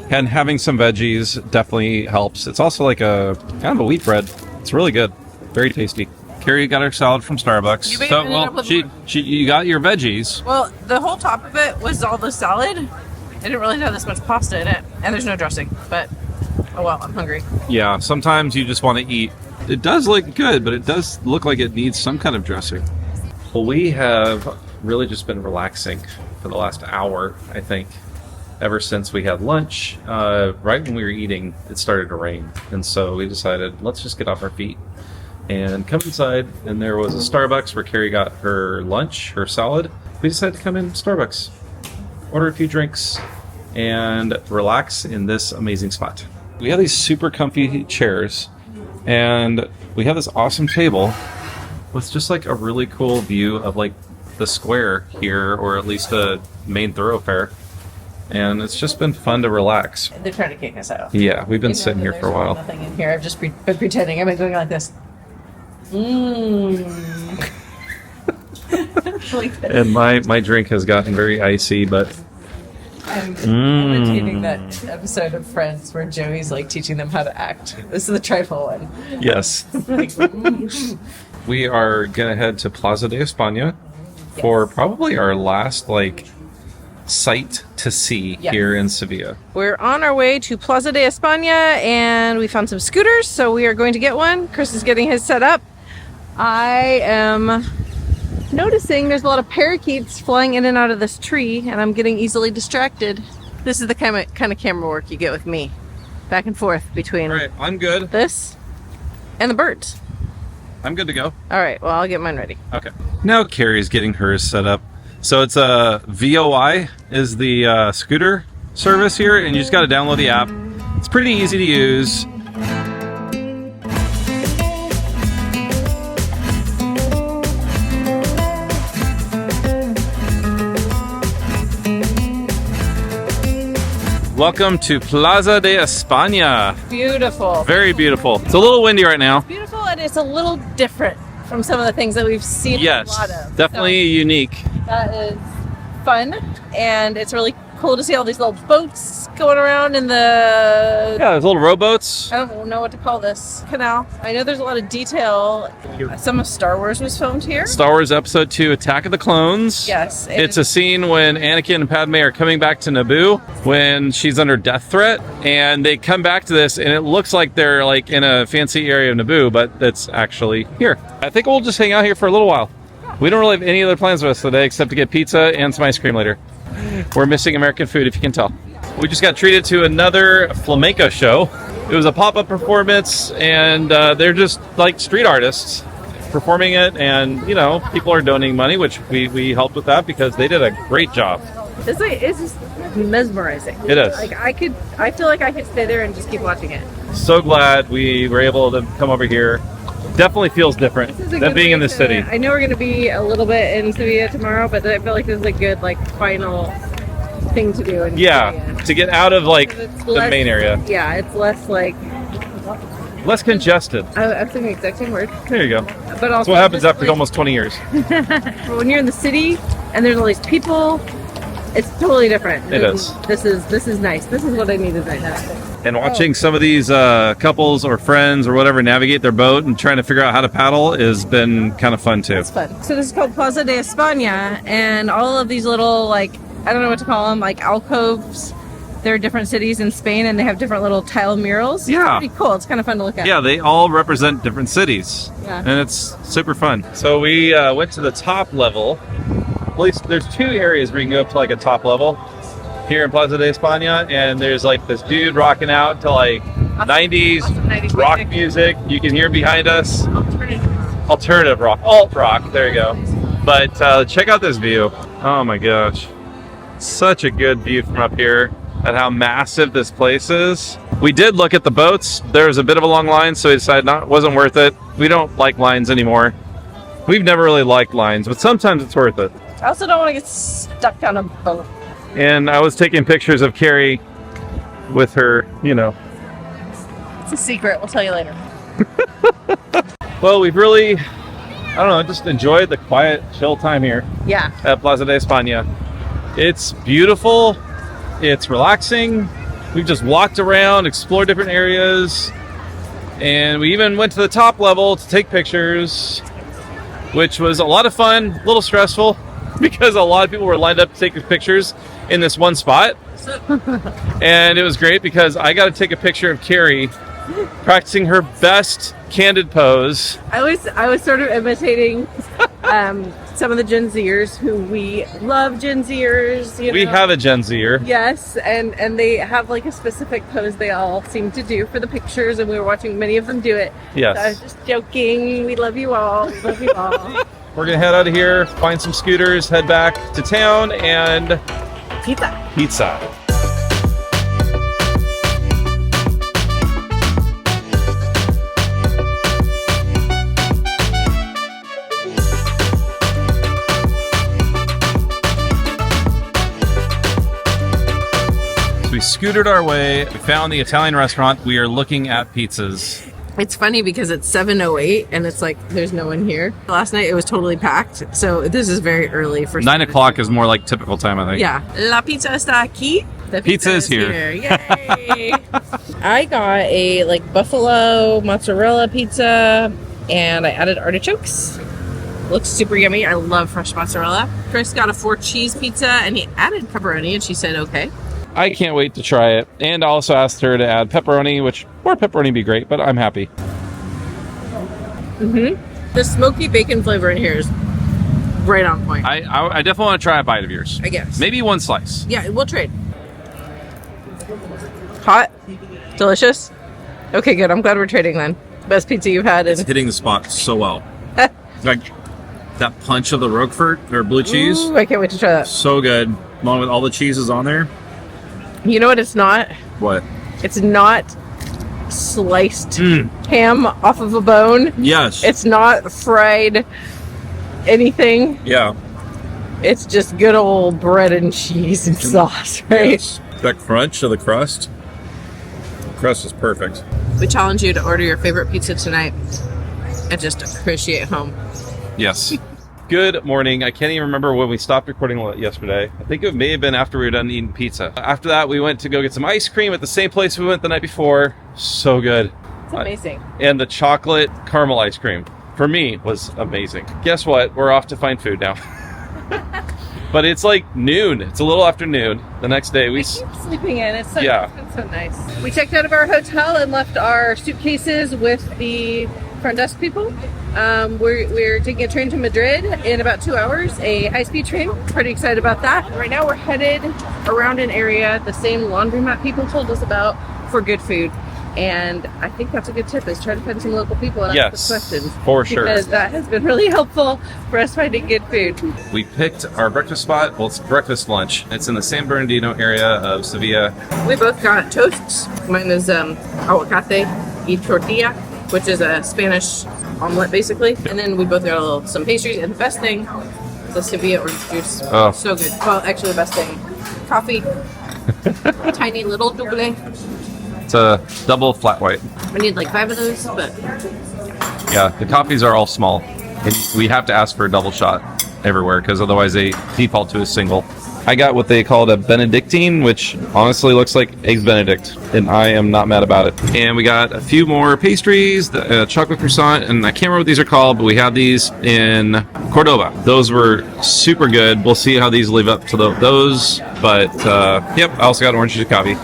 And having some veggies definitely helps. It's also like a kind of a wheat bread. It's really good. Very tasty. Carrie got her salad from Starbucks. You ended up with You got your veggies. Well, the whole top of it was all the salad. I didn't really have this much pasta in it, and there's no dressing. But oh well, I'm hungry. Yeah, sometimes you just want to eat. It does look good, but it does look like it needs some kind of dressing. Well, we have really just been relaxing for the last hour, I think. Ever since we had lunch, right when we were eating, it started to rain. And so we decided, let's just get off our feet and come inside. And there was a Starbucks where Carrie got her lunch, her salad, we decided to come in Starbucks, order a few drinks, and relax in this amazing spot. We have these super comfy chairs, and we have this awesome table with just like a really cool view of like the square here, or at least the main thoroughfare. And it's just been fun to relax. They're trying to kick us out. Yeah, we've been sitting here for a while. Nothing in here. I've just been pretending. I've been going like this. Like this. And my drink has gotten very icy, but I'm imitating that episode of Friends where Joey's like teaching them how to act. This is the trifle one. yes. We are gonna head to Plaza de España for probably our last like sight to see here in Sevilla. We're on our way to Plaza de España and we found some scooters, so we are going to get one. Chris is getting his set up. I am noticing there's a lot of parakeets flying in and out of this tree, and I'm getting easily distracted. This is the kind of camera work you get with me. Back and forth between All right, I'm good. this and the birds. I'm good to go. All right, well, I'll get mine ready. Okay. Now Carrie's getting hers set up. So it's a VOI is the scooter service here, and you just got to download the app. It's pretty easy to use. Welcome to Plaza de España. Beautiful. Very beautiful. It's a little windy right now. Beautiful, and it's a little different from some of the things that we've seen Yes, a lot of. definitely unique. So that is fun, and it's really cool to see all these little boats going around in the... Yeah, there's little rowboats. I don't know what to call this. Canal. I know there's a lot of detail. Some of Star Wars was filmed here. Star Wars Episode 2, Attack of the Clones. Yes. It's a scene when Anakin and Padme are coming back to Naboo when she's under death threat, and they come back to this, and it looks like they're like in a fancy area of Naboo, but it's actually here. I think we'll just hang out here for a little while. We don't really have any other plans for us today except to get pizza and some ice cream later. We're missing American food, if you can tell. We just got treated to another flamenco show. It was a pop-up performance, and they're just like street artists performing it, and you know, people are donating money, which we helped with that because they did a great job. It's just mesmerizing. It is. Like I feel like I could stay there and just keep watching it. So glad we were able to come over here. Definitely feels different than being in this city. I know we're going to be a little bit in Sevilla tomorrow, but I feel like this is a good like final thing to do in Sevilla. To get out of like the less, main area. Yeah, it's less like Less congested. I'm saying the exact same word. There you go. But also That's what happens just, after almost 20 years. when you're in the city and there's all these people, it's totally different. It is. This is nice. This is what I needed right now. And watching some of these couples or friends or whatever navigate their boat and trying to figure out how to paddle has been kind of fun too. It's fun. So this is called Plaza de España, and all of these little, like, I don't know what to call them, like alcoves. There are different cities in Spain, and they have different little tile murals. Yeah. It's pretty cool. It's kind of fun to look at. Yeah, they all represent different cities. Yeah. And it's super fun. So we went to the top level. At least there's two areas where you can go up to like a top level here in Plaza de España, and there's like this dude rocking out to like Awesome. 90s, Awesome 90s rock music. You can hear behind us. Alternative rock. Alt rock. There you go. But check out this view. Oh my gosh. Such a good view from up here at how massive this place is. We did look at the boats. There was a bit of a long line, so we decided it wasn't worth it. We don't like lines anymore. We've never really liked lines, but sometimes it's worth it. I also don't want to get stuck on a boat. And I was taking pictures of Carrie with her, you know. It's a secret. We'll tell you later. Well, we've really, I don't know, just enjoyed the quiet, chill time here Yeah. at Plaza de España. It's beautiful. It's relaxing. We've just walked around, explored different areas, and we even went to the top level to take pictures, which was a lot of fun, a little stressful, because a lot of people were lined up to take pictures in this one spot. And it was great because I got to take a picture of Carrie practicing her best candid pose. I was sort of imitating some of the Gen Zers who we love Gen Zers. We have a Gen Zer. Yes, and they have like a specific pose they all seem to do for the pictures, and we were watching many of them do it. Yes. So I was just joking. We love you all. We love you all. We're going to head out of here, find some scooters, head back to town, and pizza. So we scootered our way. We found the Italian restaurant. We are looking at pizzas. It's funny because it's 7:08 and it's like there's no one here. Last night it was totally packed, so this is very early for 9 o'clock is more like typical time, I think. Yeah. La pizza está aquí. The Pizza is here. Yay! I got a like buffalo mozzarella pizza and I added artichokes. Looks super yummy. I love fresh mozzarella. Chris got a 4 cheese pizza and he added pepperoni and she said okay. I can't wait to try it. And I also asked her to add pepperoni, which more pepperoni would be great, but I'm happy. The smoky bacon flavor in here is right on point. I definitely want to try a bite of yours. I guess. Maybe one slice. Yeah, we'll trade. Hot? Delicious? Okay, good. I'm glad we're trading then. Best pizza you've had It's in... hitting the spot so well. Like that punch of the Roquefort or blue cheese. Ooh, I can't wait to try that. So good. Along with all the cheeses on there. You know what it's not? What? It's not sliced ham off of a bone. Yes. It's not fried anything. Yeah. It's just good old bread and cheese and sauce, right? Yes. That crunch of the crust. The crust is perfect. We challenge you to order your favorite pizza tonight and just appreciate home. Yes. Good morning. I can't even remember when we stopped recording yesterday. I think it may have been after we were done eating pizza. After that, we went to go get some ice cream at the same place we went the night before. So good. It's amazing. And the chocolate caramel ice cream, for me, was amazing. Guess what? We're off to find food now. But it's like noon. It's a little after noon. The next day, we keep sleeping in. It's so, Yeah. It's been so nice. We checked out of our hotel and left our suitcases with the front desk people. We're taking a train to Madrid in about 2 hours, a high-speed train. Pretty excited about that. Right now we're headed around an area the same laundromat people told us about for good food. And I think that's a good tip, is try to find some local people and ask the questions. For sure. Because that has been really helpful for us finding good food. We picked our breakfast spot. Well, it's breakfast lunch. It's in the San Bernardino area of Sevilla. We both got toasts. Mine is aguacate y tortilla, which is a Spanish omelet, basically. And then we both got some pastries. And the best thing is the Sevilla orange juice. Oh. So good. Well, actually, the best thing, coffee. Tiny little double. It's a double flat white. I need like 5 of those, but Yeah, the coffees are all small. And we have to ask for a double shot everywhere because otherwise they default to a single. I got what they called a Benedictine, which honestly looks like Eggs Benedict, and I am not mad about it. And we got a few more pastries, the chocolate croissant, and I can't remember what these are called, but we had these in Cordoba. Those were super good. We'll see how these live up to those, but yep, I also got orange juice coffee.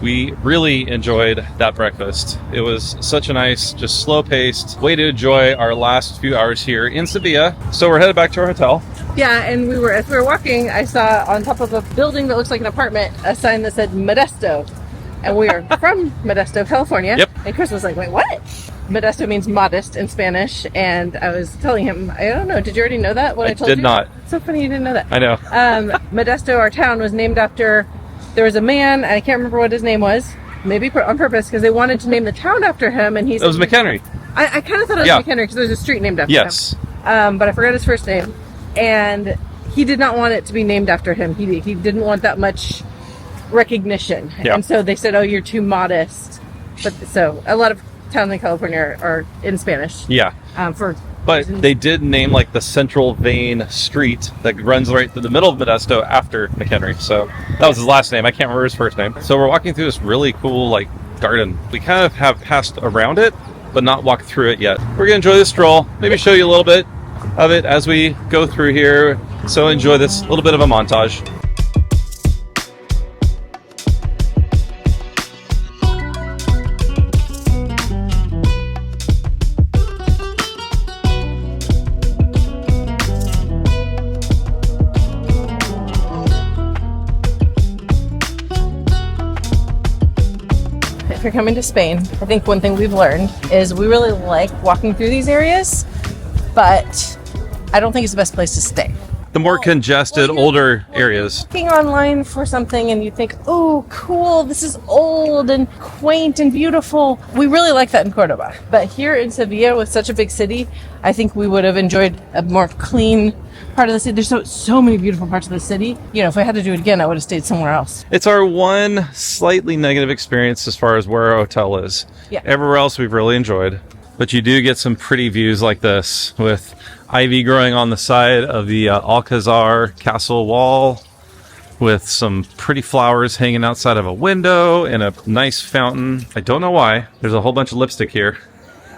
We really enjoyed that breakfast. It was such a nice, just slow-paced way to enjoy our last few hours here in Sevilla. So we're headed back to our hotel. yeah. And as we were walking, I saw on top of a building that looks like an apartment a sign that said Modesto, and we are from Modesto, California. Yep. And Chris was like, "Wait, what?" Modesto means modest in Spanish, and I was telling him, I don't know, did you already know that? What I told you? did not. It's so funny you didn't know that. I know. Modesto, our town, was named after. There was a man, and I can't remember what his name was, maybe on purpose, because they wanted to name the town after him, and he's... It was McHenry. I kind of thought it was Yeah. McHenry, because there's a street named after Yes. him. But I forgot his first name. And he did not want it to be named after him. He didn't want that much recognition. Yeah. And so they said, oh, you're too modest. But so a lot of towns in California are in Spanish. Yeah. But they did name like the central vein street that runs right through the middle of Modesto after McHenry. So that was his last name. I can't remember his first name. So we're walking through this really cool like garden. We kind of have passed around it, but not walked through it yet. We're going to enjoy this stroll. Maybe show you a little bit of it as we go through here. So enjoy this little bit of a montage. if you're coming to Spain, I think one thing we've learned is we really like walking through these areas, but I don't think it's the best place to stay. The more congested, older areas. Looking online for something and you think, oh, cool, this is old and quaint and beautiful. We really like that in Cordoba. But here in Sevilla, with such a big city, I think we would have enjoyed a more clean part of the city. There's so many beautiful parts of the city. You know, if I had to do it again, I would have stayed somewhere else. It's our one slightly negative experience as far as where our hotel is. Yeah. Everywhere else we've really enjoyed. But you do get some pretty views like this with ivy growing on the side of the Alcazar castle wall with some pretty flowers hanging outside of a window and a nice fountain. I don't know why. There's a whole bunch of lipstick here.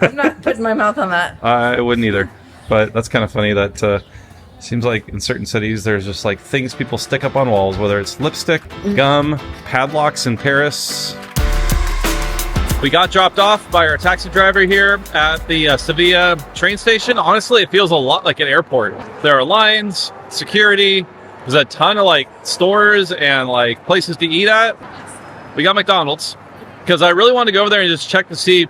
I'm not putting my mouth on that. I wouldn't either. But that's kind of funny that seems like in certain cities there's just like things people stick up on walls, whether it's lipstick, gum, padlocks in Paris. We got dropped off by our taxi driver here at the Sevilla train station. Honestly, it feels a lot like an airport. There are lines, security, there's a ton of like stores and like places to eat at. We got McDonald's because I really wanted to go over there and just check to see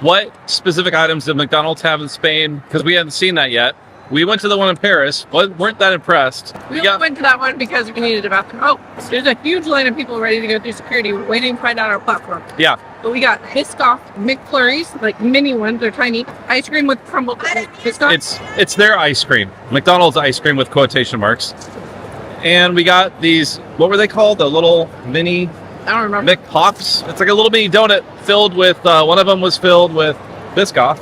what specific items did McDonald's have in Spain, because we hadn't seen that yet. We went to the one in Paris, weren't that impressed. We only went to that one because we needed a bathroom. Oh, there's a huge line of people ready to go through security. We're waiting to find out our platform. Yeah. But we got Biscoff McFlurries, like mini ones. They're tiny. Ice cream with crumbled Biscoff. It's their ice cream. McDonald's ice cream with quotation marks. And we got these, what were they called? The little mini I don't remember. McPops. It's like a little mini donut filled with, one of them was filled with Biscoff.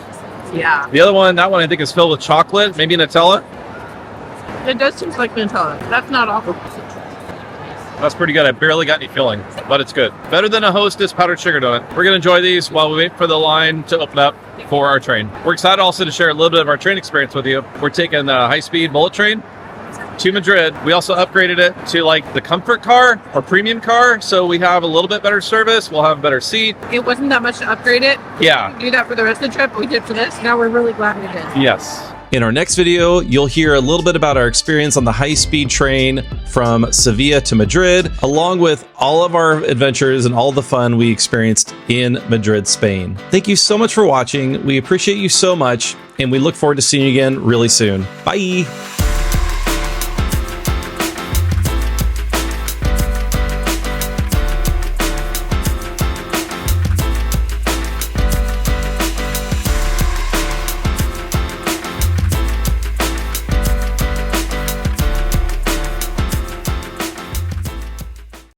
Yeah. The other one, that one I think is filled with chocolate, maybe Nutella. It does taste like Nutella. That's not awful. That's pretty good. I barely got any filling, but it's good. Better than a Hostess powdered sugar donut. We're going to enjoy these while we wait for the line to open up for our train. We're excited also to share a little bit of our train experience with you. We're taking the high-speed bullet train to Madrid. We also upgraded it to like the comfort car or premium car, so we have a little bit better service. We'll have a better seat. It wasn't that much to upgrade it. Yeah. We didn't do that for the rest of the trip, but we did for this. Now we're really glad we did. Yes. In our next video, you'll hear a little bit about our experience on the high-speed train from Sevilla to Madrid, along with all of our adventures and all the fun we experienced in Madrid, Spain. Thank you so much for watching. We appreciate you so much, and we look forward to seeing you again really soon. Bye!